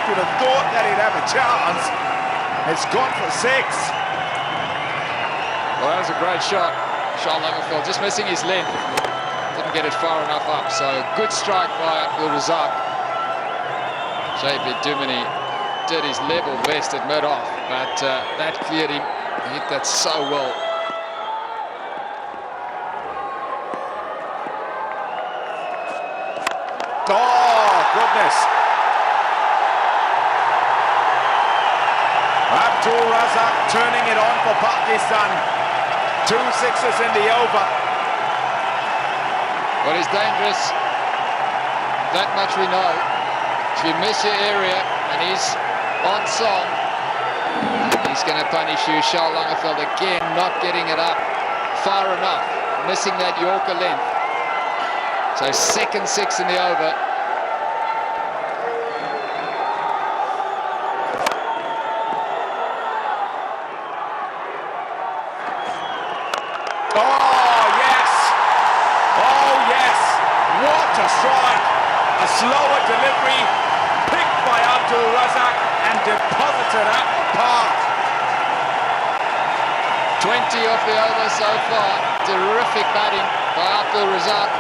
You'd have thought that he'd have a chance. It's gone for 6. Well, that was a great shot. Charles Lagerfeld just missing his length. Didn't get it far enough up. So good strike by Abdul Razak. JB Duminy did his level best at mid-off, but that cleared him. He hit that so well. Oh, goodness. Abdul Razak turning it on for Pakistan. 2 sixes in the over. Well, he's dangerous. That much we know. If you miss your area and he's on song, he's going to punish you. Charles Lagerfeld again not getting it up far enough, missing that Yorker length. So second 6 in the over. Oh, yes. Oh, yes. What a strike. A slower delivery picked by Abdul Razak and deposited at the park. 20 off the over so far. Terrific batting by Abdul Razak.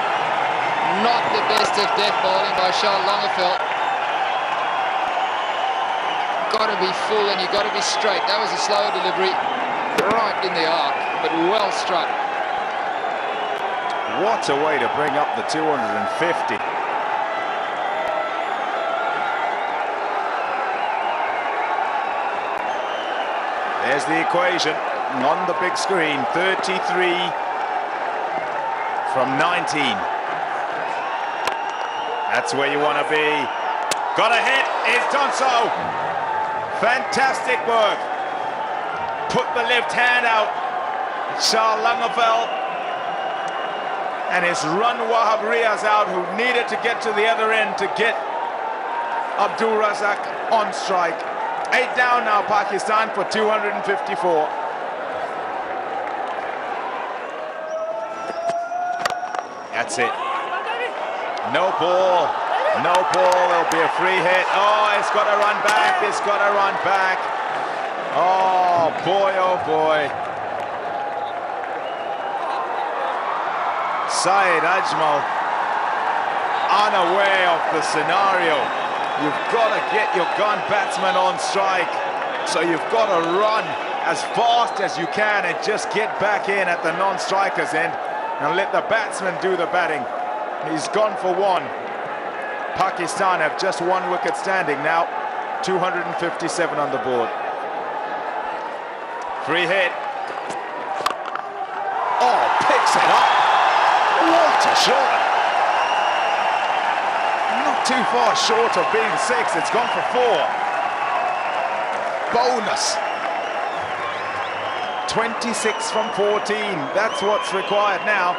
Not the best of death bowling by Charles Lagerfeld. Got to be full and you got to be straight. That was a slower delivery, right in the arc, but well struck. What a way to bring up the 250. There's the equation on the big screen. 33 from 19. That's where you want to be. Got a hit. He's done so. Fantastic work. Put the left hand out. Charles Lagerfeld. And his run Wahab Riaz out, who needed to get to the other end to get Abdul Razak on strike. 8 down now, Pakistan, for 254. That's it. No ball. No ball. There'll be a free hit. Oh, it's got to run back. It's got to run back. Oh, boy, oh, boy. Saeed Ajmal, unaware of the scenario. You've got to get your gun batsman on strike. So you've got to run as fast as you can and just get back in at the non-striker's end and let the batsman do the batting. He's gone for 1. Pakistan have just 1 wicket standing now. 257 on the board. Free hit. Oh, picks it up. What a shot. Not too far short of being 6. It's gone for 4. Bonus. 26 from 14. That's what's required now.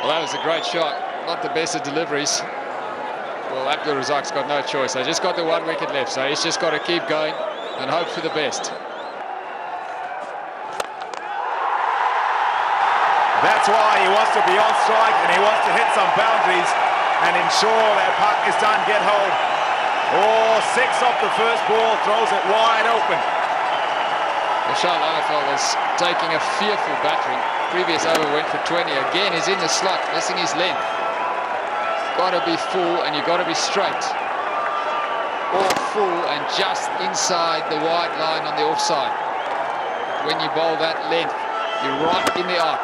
Well, that was a great shot. Not the best of deliveries. Well, Abdul Razak's got no choice. They just got the 1 wicket left, so he's just got to keep going and hope for the best. That's why he wants to be on strike and he wants to hit some boundaries and ensure that Pakistan get home. Oh, 6 off the first ball, throws it wide open. Well, Charles Lagerfeld is taking a fearful battering. Previous over went for 20. Again, he's in the slot, missing his length. Got to be full and you've got to be straight. Or full and just inside the wide line on the offside. When you bowl that length, you're right in the arc.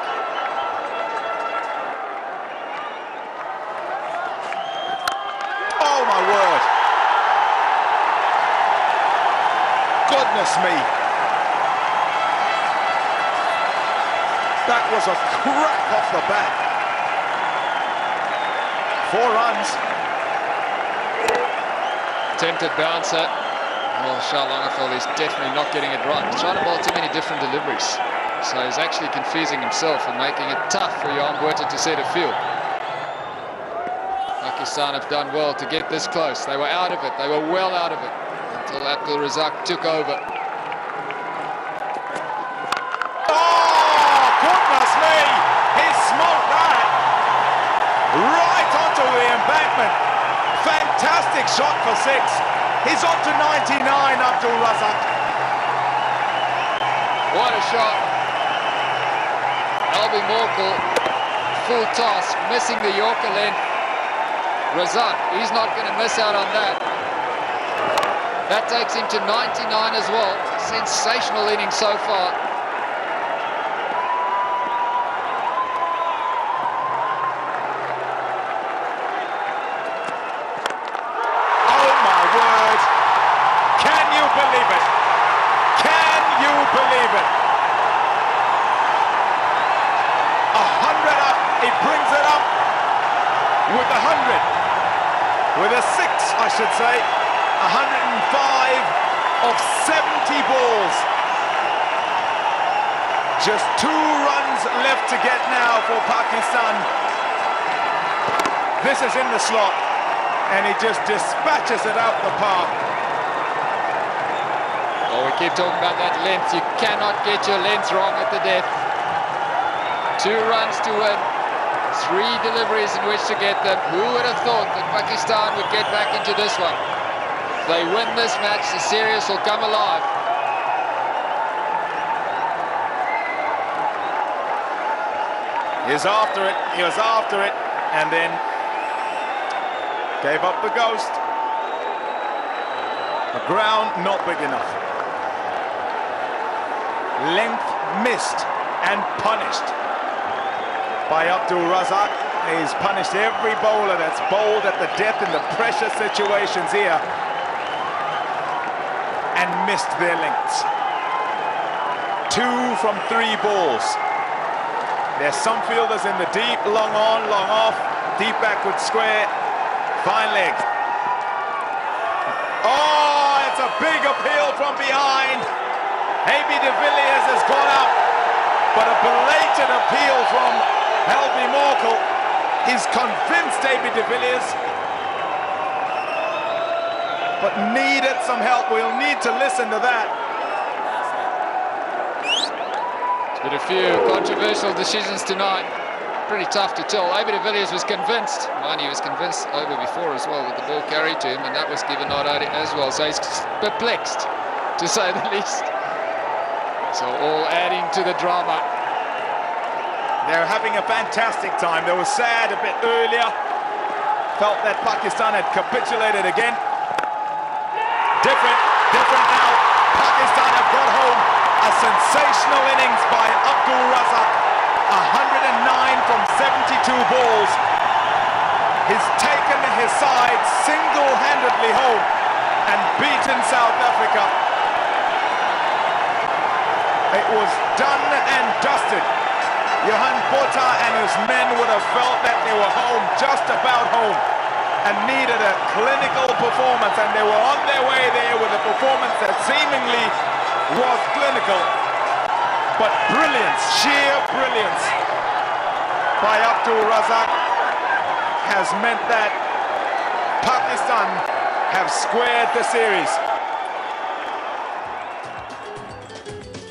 Oh my word. Goodness me. That was a crack off the bat. 4 runs. Attempted bouncer. Well, Charles Lagerfeld is definitely not getting it right. He's trying to bowl too many different deliveries. So he's actually confusing himself and making it tough for Jan Buerta to set a field. Pakistan have done well to get this close. They were out of it. They were well out of it until Abdul Razak took over. Oh, goodness me! He smoked that right onto the embankment. Fantastic Fantastic shot for 6. He's on to 99, Abdul Razak. What a shot. Albie Morkel, full toss, missing the Yorker length. Razak, he's not going to miss out on that. That takes him to 99 as well. Sensational inning so far. Oh my word! Can you believe it? Can you believe it? 100 up, he brings it up with 100. With a 6, I should say. 105 of 70 balls. Just 2 runs left to get now for Pakistan. This is in the slot, and he just dispatches it out the park. Oh, we keep talking about that length. You cannot get your length wrong at the death. 2 runs to win. 3 deliveries in which to get them. Who would have thought that Pakistan would get back into this one? If they win this match, the series will come alive. He was after it, and then gave up the ghost. The ground not big enough. Length missed and punished by Abdul Razak. He's punished every bowler that's bowled at the death in the pressure situations here and missed their lengths. 2 from 3 balls. There's some fielders in the deep, long on, long off, deep backward square, fine leg. Oh, it's a big appeal from behind. AB de Villiers has gone up, but a belated appeal from Albie Morkel. He's convinced AB de Villiers, but needed some help. We'll need to listen to that. There's been a few controversial decisions tonight. Pretty tough to tell. AB de Villiers was convinced. He was convinced over before as well that the ball carried to him, and that was given not out as well. So he's perplexed, to say the least. So all adding to the drama. They're having a fantastic time. They were sad a bit earlier. Felt that Pakistan had capitulated again. Different now. Pakistan have got home. A sensational innings by Abdul Razak. 109 from 72 balls. He's taken his side single-handedly home and beaten South Africa. It was done and dusted. Johan Botha and his men would have felt that they were home, just about home, and needed a clinical performance, and they were on their way there with a performance that seemingly was clinical. But brilliance, sheer brilliance by Abdul Razak has meant that Pakistan have squared the series.